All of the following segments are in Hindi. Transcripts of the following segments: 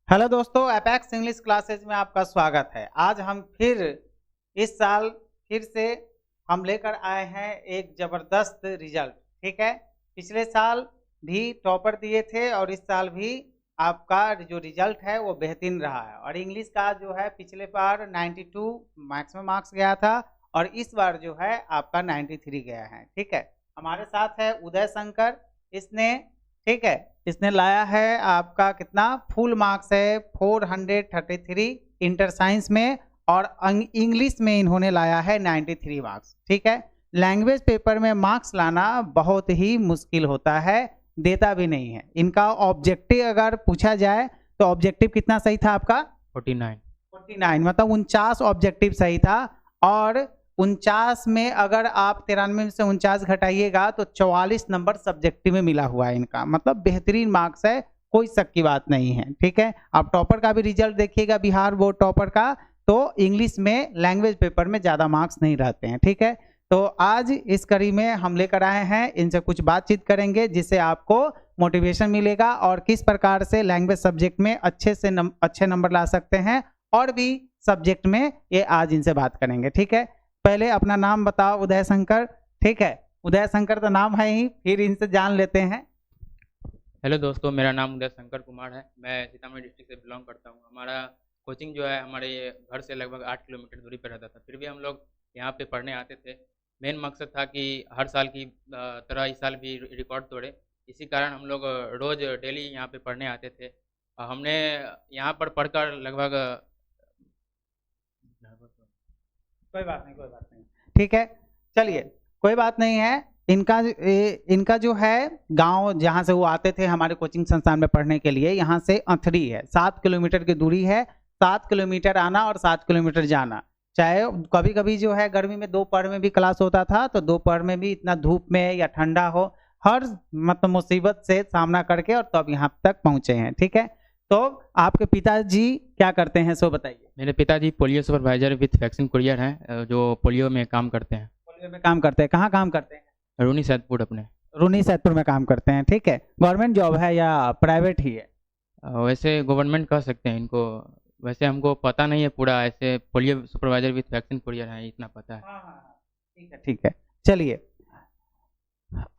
हेलो दोस्तों, एपेक्स इंग्लिश क्लासेज में आपका स्वागत है। आज हम फिर इस साल फिर से हम लेकर आए हैं एक ज़बरदस्त रिजल्ट। ठीक है, पिछले साल भी टॉपर दिए थे और इस साल भी आपका जो रिजल्ट है वो बेहतरीन रहा है। और इंग्लिश का जो है पिछले बार 92 मैक्सिमम मार्क्स गया था और इस बार जो है आपका 93 गया है। ठीक है, हमारे साथ है उदय शंकर। इसने लाया है आपका कितना फुल मार्क्स है 433 इंटर साइंस में, और इंग्लिश में इन्होंने लाया है 93 मार्क्स। ठीक है, लैंग्वेज पेपर में मार्क्स लाना बहुत ही मुश्किल होता है, देता भी नहीं है। इनका ऑब्जेक्टिव अगर पूछा जाए तो ऑब्जेक्टिव कितना सही था आपका? 49 मतलब 49 ऑब्जेक्टिव सही था। और 49 में अगर आप 93 में से 49 घटाइएगा तो 44 नंबर सब्जेक्टिव में मिला हुआ है इनका, मतलब बेहतरीन मार्क्स है, कोई शक की बात नहीं है। ठीक है, आप टॉपर का भी रिजल्ट देखिएगा, बिहार बोर्ड टॉपर का, तो इंग्लिश में लैंग्वेज पेपर में ज़्यादा मार्क्स नहीं रहते हैं। ठीक है, तो आज इस कड़ी में हम लेकर आए हैं, इनसे कुछ बातचीत करेंगे जिससे आपको मोटिवेशन मिलेगा और किस प्रकार से लैंग्वेज सब्जेक्ट में अच्छे नंबर ला सकते हैं, और भी सब्जेक्ट में ये आज इनसे बात करेंगे। ठीक है, पहले अपना नाम बताओ उदय शंकर। ठीक है, उदय शंकर तो नाम है ही, फिर इनसे जान लेते हैं। हेलो दोस्तों, मेरा नाम उदय शंकर कुमार है। मैं सीतामढ़ी डिस्ट्रिक्ट से बिलोंग करता हूँ। हमारा कोचिंग जो है हमारे घर से लगभग 8 किलोमीटर दूरी पर रहता था, फिर भी हम लोग यहाँ पे पढ़ने आते थे। मेन मकसद था कि हर साल की तरह इस साल भी रिकॉर्ड तोड़े, इसी कारण हम लोग रोज़ डेली यहाँ पे पढ़ने आते थे। हमने यहाँ पर पढ़कर लगभग कोई बात नहीं। ठीक है, चलिए कोई बात नहीं है। इनका जो है गांव जहां से वो आते थे हमारे कोचिंग संस्थान में पढ़ने के लिए, यहाँ से अथरी है, 7 किलोमीटर की दूरी है। 7 किलोमीटर आना और 7 किलोमीटर जाना। चाहे कभी कभी जो है गर्मी में दोपहर में भी क्लास होता था, तो दोपहर में भी इतना धूप में या ठंडा हो, हर मतलब मुसीबत से सामना करके और तब यहाँ तक पहुँचे हैं। ठीक है, तो आपके पिताजी क्या करते हैं सो बताइए। मेरे पिताजी polio supervisor with vaccine courier हैं, जो पोलियो में काम करते हैं। पोलियो में काम करते हैं, कहाँ काम करते हैं? रूनी सैदपुर अपने रूनी सैदपुर में काम करते हैं। ठीक है, गवर्नमेंट जॉब है या प्राइवेट ही है? वैसे गवर्नमेंट कह सकते हैं इनको, वैसे हमको पता नहीं है पूरा। ऐसे polio supervisor with vaccine courier है, इतना पता है। हाँ, ठीक है। चलिए,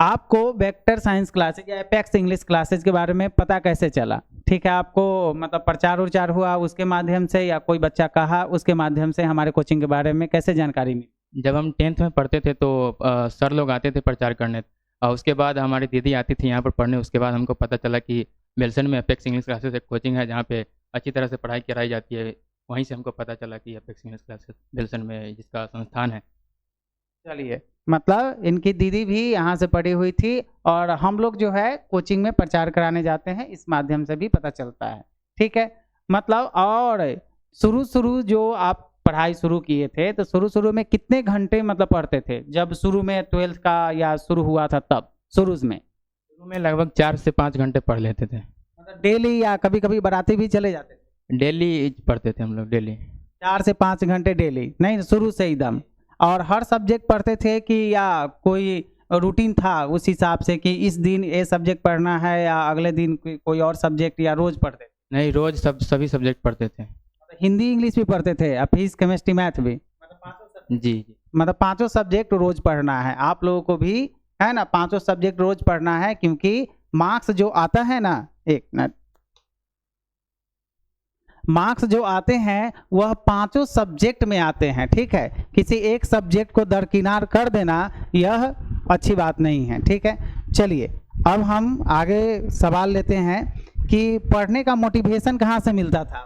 आपको वेक्टर साइंस क्लासेज या एपेक्स इंग्लिश क्लासेज के बारे में पता कैसे चला? ठीक है, आपको मतलब प्रचार उचार हुआ उसके माध्यम से, या कोई बच्चा कहा उसके माध्यम से हमारे कोचिंग के बारे में कैसे जानकारी मिली? जब हम 10th में पढ़ते थे तो सर लोग आते थे प्रचार करने, और उसके बाद हमारी दीदी आती थी यहाँ पर पढ़ने। उसके बाद हमको पता चला कि बेलसन में एपेक्स इंग्लिश क्लासेस एक कोचिंग है जहाँ पे अच्छी तरह से पढ़ाई कराई जाती है। वहीं से हमको पता चला कि एपेक्स इंग्लिश क्लासेस बेलसन में जिसका संस्थान है। चलिए, मतलब इनकी दीदी भी यहाँ से पढ़ी हुई थी, और हम लोग जो है कोचिंग में प्रचार कराने जाते हैं, इस माध्यम से भी पता चलता है। ठीक है, मतलब और शुरू जो आप पढ़ाई शुरू किए थे तो शुरू में कितने घंटे मतलब पढ़ते थे? जब शुरू में 12th का या शुरू हुआ था तब शुरू में लगभग 4 से 5 घंटे पढ़ लेते थे। मतलब डेली या कभी कभी बराती भी चले जाते थे? डेली पढ़ते थे हम लोग, डेली 4 से 5 घंटे डेली, नहीं शुरू से एकदम? और हर सब्जेक्ट पढ़ते थे कि या कोई रूटीन था उस हिसाब से कि इस दिन ये सब्जेक्ट पढ़ना है या अगले दिन कोई और सब्जेक्ट, या रोज पढ़ते थे? नहीं, रोज सभी सब्जेक्ट पढ़ते थे। हिंदी इंग्लिश भी पढ़ते थे, फिजिक्स केमिस्ट्री मैथ भी? मतलब जी, मतलब 5 सब्जेक्ट रोज पढ़ना है आप लोगों को भी, है ना? 5 सब्जेक्ट रोज पढ़ना है, क्योंकि मार्क्स जो आता है ना, एक मिनट, मार्क्स जो आते हैं वह 5 सब्जेक्ट में आते हैं। ठीक है, किसी एक सब्जेक्ट को दरकिनार कर देना यह अच्छी बात नहीं है। ठीक है, चलिए अब हम आगे सवाल लेते हैं कि पढ़ने का मोटिवेशन कहाँ से मिलता था?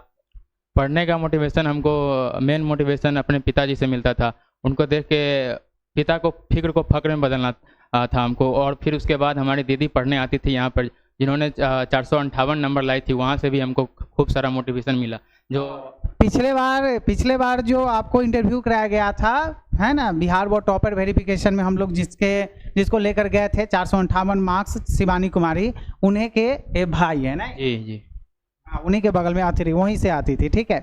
पढ़ने का मोटिवेशन हमको मेन मोटिवेशन अपने पिताजी से मिलता था। उनको देख के पिता को फिक्र को फक्र में बदलना था हमको। और फिर उसके बाद हमारी दीदी पढ़ने आती थी यहाँ पर, जिन्होंने 458 नंबर लाई थी, वहाँ से भी हमको खूब सारा मोटिवेशन मिला। जो पिछले बार जो आपको इंटरव्यू कराया गया था, है ना, बिहार बोर्ड टॉपर वेरिफिकेशन में हम लोग जिसको लेकर गए थे 458 मार्क्स, शिवानी कुमारी, उन्हें के भाई है ना? जी, उन्हीं के बगल में आती रही, वहीं से आती थी। ठीक है,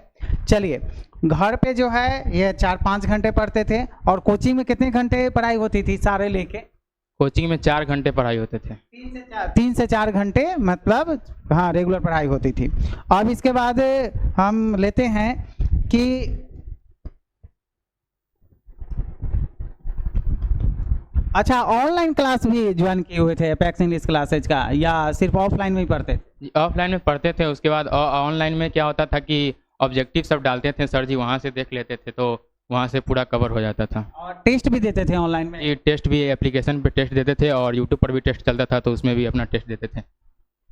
चलिए, घर पे जो है ये 4-5 घंटे पढ़ते थे, और कोचिंग में कितने घंटे पढ़ाई होती थी सारे लेके? कोचिंग में 4 घंटे पढ़ाई होते थे। 3 से 4 घंटे मतलब हाँ रेगुलर पढ़ाई होती थी। अब इसके बाद हम लेते हैं कि अच्छा ऑनलाइन क्लास भी ज्वाइन किए हुए थे अपेक्स इंग्लिश क्लासेज का, या सिर्फ ऑफलाइन में ही पढ़ते थे? ऑफलाइन में पढ़ते थे, उसके बाद ऑनलाइन में क्या होता था कि ऑब्जेक्टिव सब डालते थे सर जी, वहाँ से देख लेते थे तो वहाँ से पूरा कवर हो जाता था। और टेस्ट भी देते थे ऑनलाइन में? ये टेस्ट भी एप्लीकेशन पे टेस्ट देते थे और यूट्यूब पर भी टेस्ट चलता था तो उसमें भी अपना टेस्ट देते थे।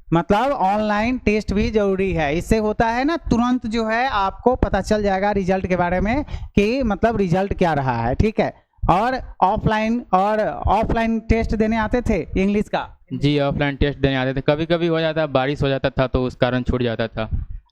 मतलब ऑनलाइन टेस्ट भी जरूरी है, इससे होता है ना तुरंत जो है आपको पता चल जाएगा रिजल्ट के बारे में कि मतलब रिजल्ट क्या रहा है, ठीक है। और ऑफलाइन टेस्ट देने आते थे इंग्लिश का? जी ऑफलाइन टेस्ट देने आते थे, कभी कभी हो जाता बारिश हो जाता था तो उस कारण छूट जाता था,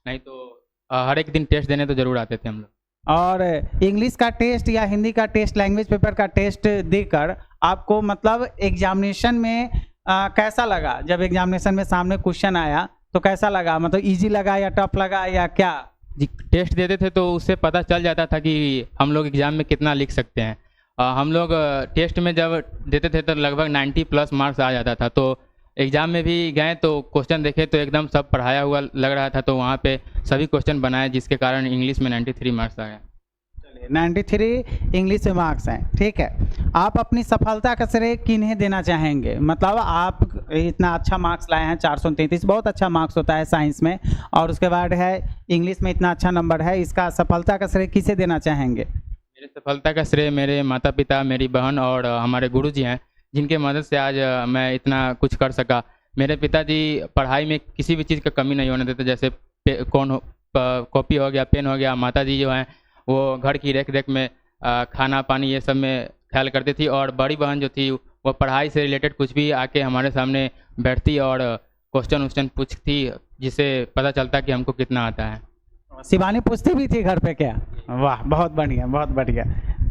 नहीं तो हर एक दिन टेस्ट देने तो जरूर आते थे हम लोग। और इंग्लिश का टेस्ट या हिंदी का टेस्ट, लैंग्वेज पेपर का टेस्ट देकर आपको मतलब एग्जामिनेशन में कैसा लगा? जब एग्जामिनेशन में सामने क्वेश्चन आया तो कैसा लगा, मतलब इजी लगा या टफ लगा या क्या? जी टेस्ट देते थे तो उससे पता चल जाता था कि हम लोग एग्ज़ाम में कितना लिख सकते हैं। हम लोग टेस्ट में जब देते थे तो लगभग 90+ मार्क्स आ जाता था, तो एग्ज़ाम में भी गए तो क्वेश्चन देखे तो एकदम सब पढ़ाया हुआ लग रहा था, तो वहाँ पे सभी क्वेश्चन बनाए जिसके कारण इंग्लिश में 93 मार्क्स आ गए। चलिए 93 इंग्लिश में मार्क्स हैं, ठीक है। आप अपनी सफलता का श्रेय किन्हें देना चाहेंगे? मतलब आप इतना अच्छा मार्क्स लाए हैं, 433 बहुत अच्छा मार्क्स होता है साइंस में, और उसके बाद है इंग्लिश में इतना अच्छा नंबर है, इसका सफलता का श्रेय किसे देना चाहेंगे? मेरी सफलता का श्रेय मेरे माता पिता, मेरी बहन और हमारे गुरुजी हैं, जिनके मदद से आज मैं इतना कुछ कर सका। मेरे पिताजी पढ़ाई में किसी भी चीज़ का कमी नहीं होने देते, जैसे कॉपी हो गया, पेन हो गया। माताजी जो हैं वो घर की रेख देख में खाना पानी ये सब में ख्याल करती थी, और बड़ी बहन जो थी वो पढ़ाई से रिलेटेड कुछ भी आके हमारे सामने बैठती और क्वेश्चन पूछती, जिससे पता चलता कि हमको कितना आता है। शिवानी पूछती भी थी घर पे क्या? वाह बहुत बढ़िया बहुत बढ़िया।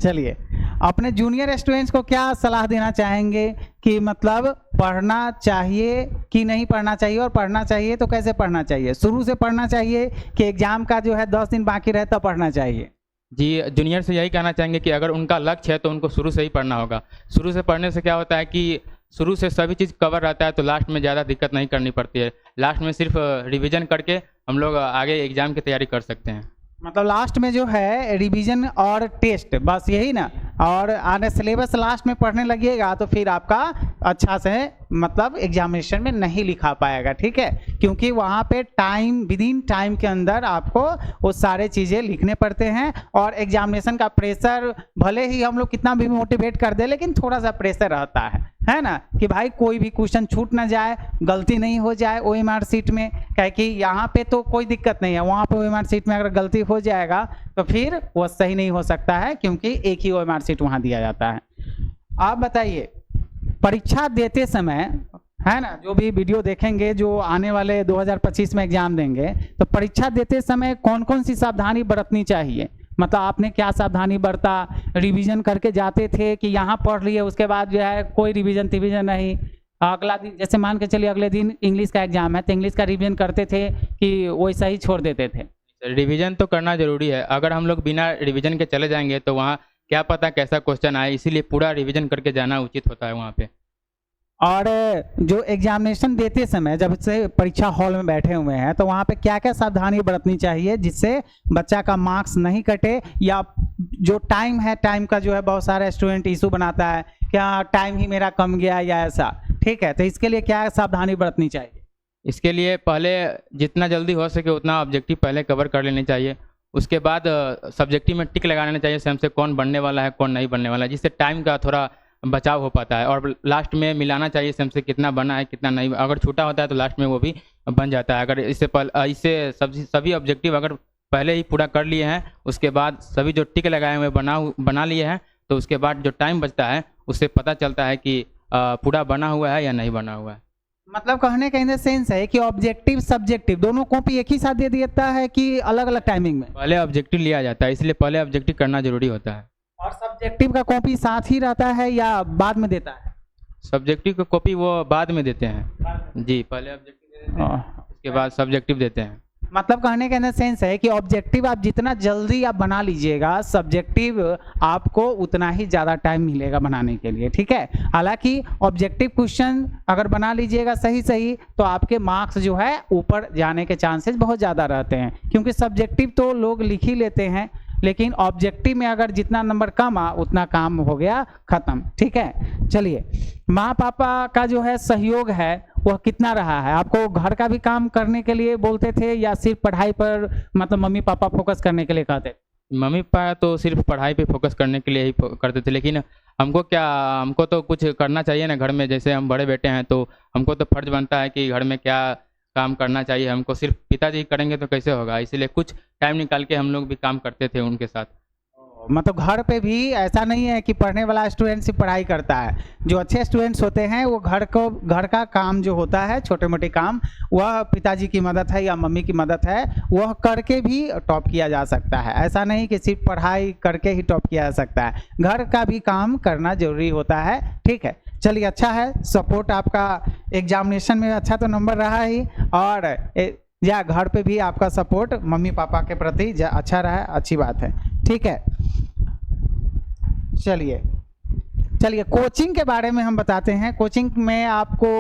चलिए अपने जूनियर स्टूडेंट्स को क्या सलाह देना चाहेंगे कि मतलब पढ़ना चाहिए कि नहीं पढ़ना चाहिए, और पढ़ना चाहिए तो कैसे पढ़ना चाहिए? शुरू से पढ़ना चाहिए कि एग्जाम का जो है 10 दिन बाकी रहे तब पढ़ना चाहिए? जी जूनियर से यही कहना चाहेंगे कि अगर उनका लक्ष्य है तो उनको शुरू से ही पढ़ना होगा। शुरू से पढ़ने से क्या होता है कि शुरू से सभी चीज़ कवर रहता है तो लास्ट में ज़्यादा दिक्कत नहीं करनी पड़ती है। लास्ट में सिर्फ रिवीजन करके हम लोग आगे एग्ज़ाम की तैयारी कर सकते हैं। मतलब लास्ट में जो है रिवीजन और टेस्ट, बस यही ना? और आने सिलेबस लास्ट में पढ़ने लगिएगा तो फिर आपका अच्छा से मतलब एग्जामिनेशन में नहीं लिखा पाएगा, ठीक है। क्योंकि वहाँ पे टाइम विद इन टाइम के अंदर आपको वो सारे चीज़ें लिखने पड़ते हैं, और एग्जामिनेशन का प्रेशर भले ही हम लोग कितना भी मोटिवेट कर दे लेकिन थोड़ा सा प्रेशर रहता है ना, कि भाई कोई भी क्वेश्चन छूट ना जाए, गलती नहीं हो जाए OMR शीट में। क्या कि यहाँ पे तो कोई दिक्कत नहीं है, वहाँ पे OMR शीट में अगर गलती हो जाएगा तो फिर वो सही नहीं हो सकता है, क्योंकि एक ही OMR शीट वहाँ दिया जाता है। आप बताइए परीक्षा देते समय है ना, जो भी वीडियो देखेंगे जो आने वाले 2025 में एग्जाम देंगे, तो परीक्षा देते समय कौन कौन सी सावधानी बरतनी चाहिए? मतलब आपने क्या सावधानी बरता? रिवीजन करके जाते थे कि यहाँ पढ़ लिए उसके बाद जो है कोई रिवीजन नहीं, अगला दिन जैसे मान के चलिए अगले दिन इंग्लिश का एग्जाम है तो इंग्लिश का रिवीजन करते थे कि वैसा ही छोड़ देते थे? रिवीजन तो करना जरूरी है। अगर हम लोग बिना रिवीजन के चले जाएंगे तो वहाँ क्या पता कैसा क्वेश्चन आए, इसीलिए पूरा रिवीजन करके जाना उचित होता है वहाँ पे। और जो एग्जामिनेशन देते समय जब से परीक्षा हॉल में बैठे हुए हैं तो वहाँ पे क्या क्या सावधानी बरतनी चाहिए जिससे बच्चा का मार्क्स नहीं कटे? या जो टाइम है, टाइम का जो है बहुत सारे स्टूडेंट इशू बनाता है, क्या टाइम ही मेरा कम गया या ऐसा, ठीक है, तो इसके लिए क्या सावधानी बरतनी चाहिए? इसके लिए पहले जितना जल्दी हो सके उतना ऑब्जेक्टिव पहले कवर कर लेने चाहिए। उसके बाद सब्जेक्टिव में टिक लगा लेना चाहिए हमसे कौन बनने वाला है कौन नहीं बनने वाला है, जिससे टाइम का थोड़ा बचाव हो पाता है। और लास्ट में मिलाना चाहिए हमसे कितना बना है कितना नहीं, अगर छूटा होता है तो लास्ट में वो भी बन जाता है। अगर इससे सभी ऑब्जेक्टिव अगर पहले ही पूरा कर लिए हैं, उसके बाद सभी जो टिक लगाए हुए बना लिए हैं, तो उसके बाद जो टाइम बचता है उससे पता चलता है कि पूरा बना हुआ है या नहीं बना हुआ है। मतलब कहने का इन द सेंस है कि ऑब्जेक्टिव सब्जेक्टिव दोनों कॉपी एक ही साथ दे देता है कि अलग अलग टाइमिंग में? पहले ऑब्जेक्टिव लिया जाता है, इसलिए पहले ऑब्जेक्टिव करना जरूरी होता है। और सब्जेक्टिव का कॉपी साथ ही रहता है या बाद में देता है? सब्जेक्टिव का कॉपी वो बाद में देते हैं जी, पहले ऑब्जेक्टिव देते हैं उसके बाद सब्जेक्टिव देते हैं। मतलब कहने का सेंस है कि ऑब्जेक्टिव आप जितना जल्दी आप बना लीजिएगा, सब्जेक्टिव आपको उतना ही ज़्यादा टाइम मिलेगा बनाने के लिए, ठीक है। हालांकि ऑब्जेक्टिव क्वेश्चन अगर बना लीजिएगा सही सही तो आपके मार्क्स जो है ऊपर जाने के चांसेस बहुत ज़्यादा रहते हैं, क्योंकि सब्जेक्टिव तो लोग लिख ही लेते हैं, लेकिन ऑब्जेक्टिव में अगर जितना नंबर कम आ उतना काम हो गया ख़त्म, ठीक है। चलिए, माँ पापा का जो है सहयोग है वह कितना रहा है? आपको घर का भी काम करने के लिए बोलते थे या सिर्फ पढ़ाई पर मतलब मम्मी पापा फोकस करने के लिए कहते थे? मम्मी पापा तो सिर्फ पढ़ाई पे फोकस करने के लिए ही करते थे, लेकिन हमको तो कुछ करना चाहिए ना घर में। जैसे हम बड़े बेटे हैं तो हमको तो फर्ज बनता है कि घर में क्या काम करना चाहिए हमको। सिर्फ पिताजी करेंगे तो कैसे होगा, इसीलिए कुछ टाइम निकाल के हम लोग भी काम करते थे उनके साथ। मतलब घर पे भी ऐसा नहीं है कि पढ़ने वाला स्टूडेंट सिर्फ पढ़ाई करता है। जो अच्छे स्टूडेंट्स होते हैं वो घर का काम जो होता है, छोटे मोटे काम, वह पिताजी की मदद है या मम्मी की मदद है, वह करके भी टॉप किया जा सकता है। ऐसा नहीं कि सिर्फ पढ़ाई करके ही टॉप किया जा सकता है, घर का भी काम करना जरूरी होता है, ठीक है। चलिए, अच्छा है, सपोर्ट आपका एग्जामिनेशन में अच्छा तो नंबर रहा ही, और या घर पे भी आपका सपोर्ट मम्मी पापा के प्रति अच्छा रहा है, अच्छी बात है, ठीक है। चलिए कोचिंग के बारे में हम बताते हैं। कोचिंग में आपको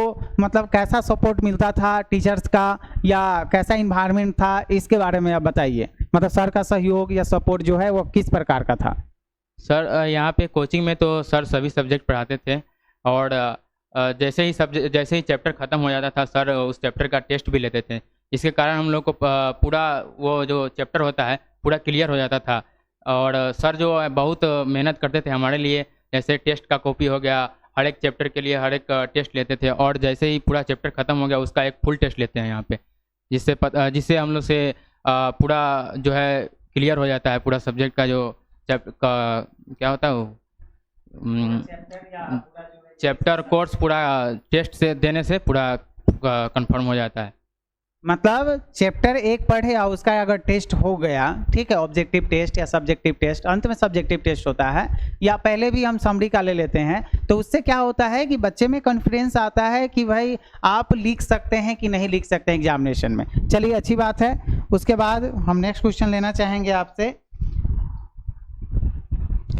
मतलब कैसा सपोर्ट मिलता था टीचर्स का, या कैसा इन्वायरमेंट था, इसके बारे में आप बताइए। मतलब सर का सहयोग या सपोर्ट जो है वो किस प्रकार का था? सर यहाँ पे कोचिंग में तो सर सभी सब्जेक्ट पढ़ाते थे, और जैसे ही चैप्टर ख़त्म हो जाता था सर उस चैप्टर का टेस्ट भी लेते थे, जिसके कारण हम लोग को पूरा वो जो चैप्टर होता है पूरा क्लियर हो जाता था। और सर जो है बहुत मेहनत करते थे हमारे लिए, जैसे टेस्ट का कॉपी हो गया, हर एक चैप्टर के लिए हर एक टेस्ट लेते थे, और जैसे ही पूरा चैप्टर ख़त्म हो गया उसका एक फुल टेस्ट लेते हैं यहाँ पे, जिससे हम लोग से पूरा जो है क्लियर हो जाता है पूरा सब्जेक्ट का जो क्या होता है वो चैप्टर कोर्स पूरा टेस्ट से देने से पूरा कंफर्म हो जाता है। मतलब चैप्टर 1 पढ़े और उसका अगर टेस्ट हो गया, ठीक है, ऑब्जेक्टिव टेस्ट या सब्जेक्टिव टेस्ट, अंत में सब्जेक्टिव टेस्ट होता है, या पहले भी हम समरी का ले लेते हैं, तो उससे क्या होता है कि बच्चे में कॉन्फिडेंस आता है कि भाई आप लिख सकते हैं कि नहीं लिख सकते हैं एग्जामिनेशन में। चलिए, अच्छी बात है। उसके बाद हम नेक्स्ट क्वेश्चन लेना चाहेंगे आपसे।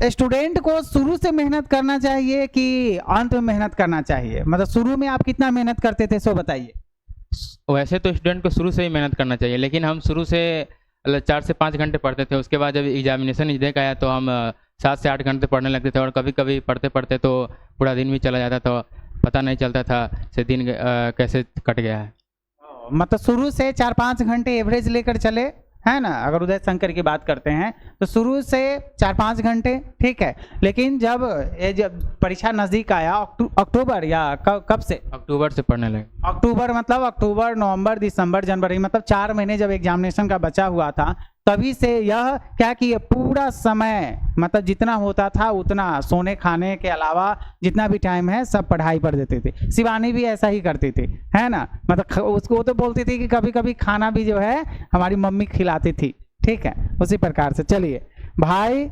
स्टूडेंट को शुरू से मेहनत करना चाहिए कि अंत में मेहनत करना चाहिए? मतलब शुरू में आप कितना मेहनत करते थे, सो बताइए। वैसे तो स्टूडेंट को शुरू से ही मेहनत करना चाहिए, लेकिन हम शुरू से 4 से 5 घंटे पढ़ते थे। उसके बाद जब एग्जामिनेशन नज़दीक आया तो हम 7 से 8 घंटे पढ़ने लगते थे, और कभी कभी पढ़ते पढ़ते तो पूरा दिन भी चला जाता था, पता नहीं चलता था से दिन कैसे कट गया है। मतलब शुरू से 4-5 घंटे एवरेज लेकर चले, है ना? अगर उदय शंकर की बात करते हैं तो शुरू से 4-5 घंटे, ठीक है। लेकिन जब परीक्षा नज़दीक आया, अक्टूबर या कब से? अक्टूबर से पढ़ने लगे। अक्टूबर मतलब अक्टूबर, नवंबर, दिसंबर, जनवरी, मतलब 4 महीने जब एग्जामिनेशन का बचा हुआ था, तभी से यह क्या किए, पूरा समय मतलब जितना होता था उतना सोने खाने के अलावा जितना भी टाइम है सब पढ़ाई पर देते थे। शिवानी भी ऐसा ही करती थी, है ना? मतलब उसको तो बोलती थी कि कभी कभी खाना भी जो है हमारी मम्मी खिलाती थी, ठीक है, उसी प्रकार से। चलिए भाई,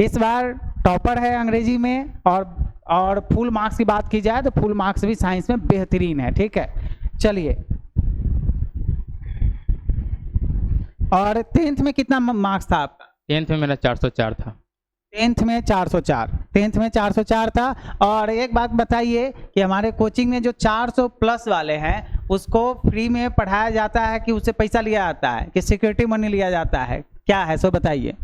इस बार टॉपर है अंग्रेजी में, और फुल मार्क्स की बात की जाए तो फुल मार्क्स भी साइंस में बेहतरीन है, ठीक है। चलिए, और 10th में कितना मार्क्स था आपका? 10th में मेरा 404 था। 10th में 404 था। और एक बात बताइए कि हमारे कोचिंग में जो 400 प्लस वाले हैं उसको फ्री में पढ़ाया जाता है कि उससे पैसा लिया जाता है, कि सिक्योरिटी मनी लिया जाता है, क्या है, सो बताइए।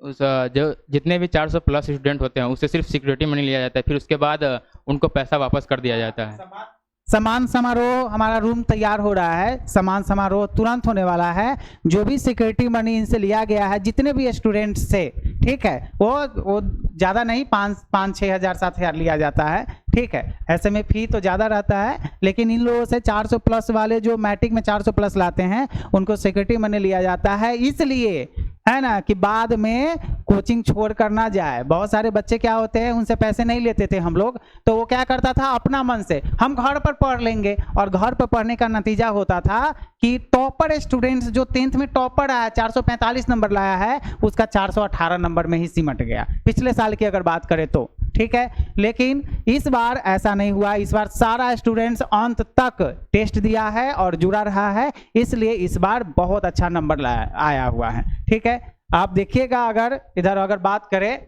उस जो जितने भी 400 प्लस स्टूडेंट होते हैं उससे सिर्फ सिक्योरिटी मनी लिया जाता है, फिर उसके बाद उनको पैसा वापस कर दिया जाता है। सम्मान समारोह, हमारा रूम तैयार हो रहा है, सम्मान समारोह तुरंत होने वाला है। जो भी सिक्योरिटी मनी इनसे लिया गया है जितने भी स्टूडेंट्स से, ठीक है, वो ज़्यादा नहीं, 5-6 हज़ार 7 हज़ार लिया जाता है, ठीक है। ऐसे में फी तो ज़्यादा रहता है, लेकिन इन लोगों से 400 प्लस वाले जो मैट्रिक में 400 प्लस लाते हैं उनको सिक्योरिटी मनी लिया जाता है, इसलिए, है ना, कि बाद में कोचिंग छोड़ कर ना जाए। बहुत सारे बच्चे क्या होते हैं, उनसे पैसे नहीं लेते थे हम लोग, तो वो क्या करता था, अपना मन से हम घर पर पढ़ लेंगे, और घर पर पढ़ने का नतीजा होता था कि टॉपर स्टूडेंट्स जो 10th में टॉपर आया, 445 नंबर लाया है, उसका 418 नंबर में ही सिमट गया, पिछले साल की अगर बात करें तो, ठीक। ठीक है। लेकिन इस बार ऐसा नहीं हुआ, इस बार सारा स्टूडेंट्स अंत तक टेस्ट दिया है और जुड़ा रहा है, इसलिए इस बार बहुत अच्छा नंबर आया हुआ है, ठीक है। आप देखिएगा, अगर बात करें,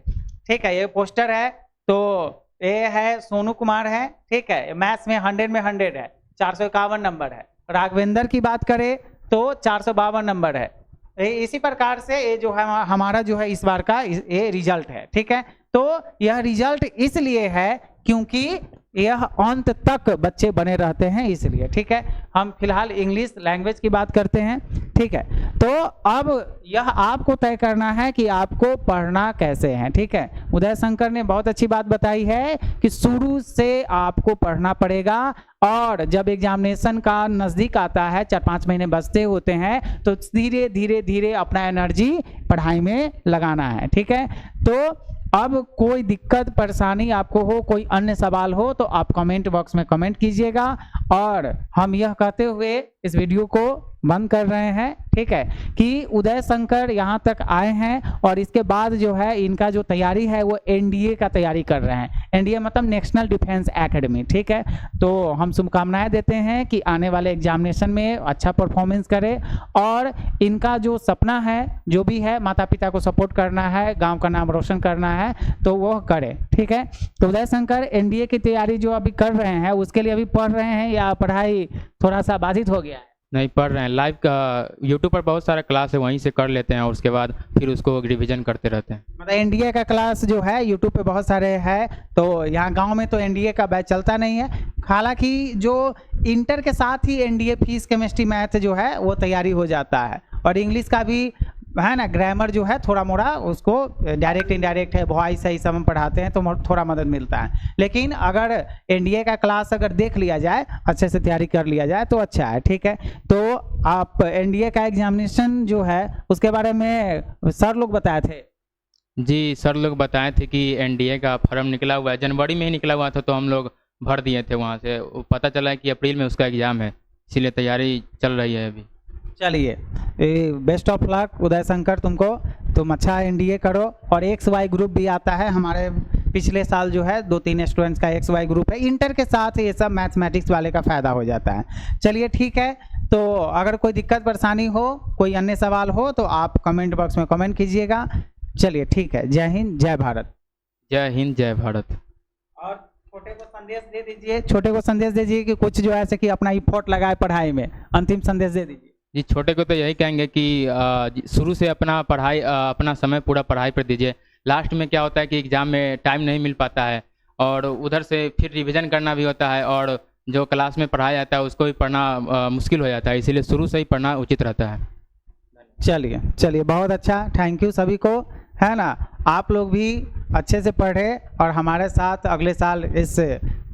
ठीक है, ये पोस्टर है तो ये है सोनू कुमार है, ठीक है, मैथ्स में 100 में 100 है, 451 नंबर है। राघवेंद्र की बात करें तो 452 नंबर है। इसी प्रकार से ये जो है हमारा जो है इस बार का ये रिजल्ट है, ठीक है। तो यह रिजल्ट इसलिए है क्योंकि यह अंत तक बच्चे बने रहते हैं, इसलिए, ठीक है। हम फिलहाल इंग्लिश लैंग्वेज की बात करते हैं, ठीक है। तो अब यह आपको तय करना है कि आपको पढ़ना कैसे है, ठीक है। उदय शंकर ने बहुत अच्छी बात बताई है कि शुरू से आपको पढ़ना पड़ेगा, और जब एग्जामिनेशन का नज़दीक आता है, 4-5 महीने बचते होते हैं, तो धीरे धीरे धीरे अपना एनर्जी पढ़ाई में लगाना है, ठीक है। तो अब कोई दिक्कत परेशानी आपको हो, कोई अन्य सवाल हो, तो आप कमेंट बॉक्स में कमेंट कीजिएगा। और हम यह कहते हुए इस वीडियो को बंद कर रहे हैं, ठीक है, कि उदय शंकर यहाँ तक आए हैं और इसके बाद जो है इनका जो तैयारी है वो एनडीए का तैयारी कर रहे हैं। एनडीए मतलब नेशनल डिफेंस एकेडमी, ठीक है। तो हम शुभकामनाएं देते हैं कि आने वाले एग्जामिनेशन में अच्छा परफॉर्मेंस करे, और इनका जो सपना है, जो भी है, माता पिता को सपोर्ट करना है, गांव का नाम रोशन करना है, तो वो करे, ठीक है। तो उदय शंकर एनडीए की तैयारी जो अभी कर रहे हैं उसके लिए अभी पढ़ रहे हैं या पढ़ाई थोड़ा सा बाधित हो गया है? नहीं, पढ़ रहे हैं। लाइव का यूट्यूब पर बहुत सारा क्लास है, वहीं से कर लेते हैं और उसके बाद फिर उसको रिवीजन करते रहते हैं। मतलब एनडीए का क्लास जो है यूट्यूब पे बहुत सारे है, तो यहाँ गांव में तो एनडीए का बैच चलता नहीं है। हालांकि जो इंटर के साथ ही एनडीए फिजिक्स केमिस्ट्री मैथ जो है वो तैयारी हो जाता है, और इंग्लिश का भी है ना, ग्रामर जो है थोड़ा मोड़ा उसको डायरेक्ट इनडायरेक्ट है, वॉइस है, सब हम पढ़ाते हैं तो थोड़ा मदद मिलता है। लेकिन अगर एनडीए का क्लास अगर देख लिया जाए, अच्छे से तैयारी कर लिया जाए तो अच्छा है, ठीक है। तो आप एनडीए का एग्जामिनेशन जो है उसके बारे में सर लोग बताए थे? जी, सर लोग बताए थे कि एनडीए का फॉर्म निकला हुआ है, जनवरी में ही निकला हुआ था, तो हम लोग भर दिए थे। वहाँ से पता चला है कि अप्रैल में उसका एग्ज़ाम है, इसीलिए तैयारी चल रही है अभी। चलिए, best of luck Uday Shankar, तुम अच्छा एनडीए करो। और XY ग्रुप भी आता है, हमारे पिछले साल जो है 2-3 स्टूडेंट्स का XY ग्रुप है। इंटर के साथ ये सब मैथमेटिक्स वाले का फ़ायदा हो जाता है। चलिए ठीक है, तो अगर कोई दिक्कत परेशानी हो, कोई अन्य सवाल हो, तो आप कमेंट बॉक्स में कमेंट कीजिएगा। चलिए ठीक है, जय हिंद, जय भारत। जय हिंद, जय भारत। और छोटे को संदेश दे दीजिए, छोटे को संदेश दीजिए कि कुछ जो है ऐसे कि अपना इफोर्ट लगाए पढ़ाई में, अंतिम संदेश दे दीजिए। जी, छोटे को तो यही कहेंगे कि शुरू से अपना पढ़ाई, अपना समय पूरा पढ़ाई पर दीजिए। लास्ट में क्या होता है कि एग्ज़ाम में टाइम नहीं मिल पाता है, और उधर से फिर रिवीजन करना भी होता है, और जो क्लास में पढ़ाया जाता है उसको भी पढ़ना मुश्किल हो जाता है, इसीलिए शुरू से ही पढ़ना उचित रहता है। चलिए चलिए, बहुत अच्छा, थैंक यू सभी को, है ना। आप लोग भी अच्छे से पढ़े और हमारे साथ अगले साल इस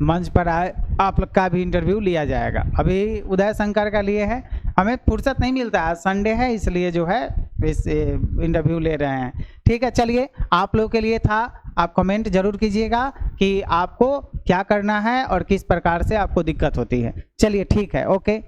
मंच पर आए, आप लोग का भी इंटरव्यू लिया जाएगा। अभी उदय शंकर का लिए है, हमें फुर्सत नहीं मिलता है, संडे है इसलिए जो है इस इंटरव्यू ले रहे हैं, ठीक है। चलिए, आप लोगों के लिए था, आप कमेंट जरूर कीजिएगा कि आपको क्या करना है और किस प्रकार से आपको दिक्कत होती है। चलिए ठीक है, ओके।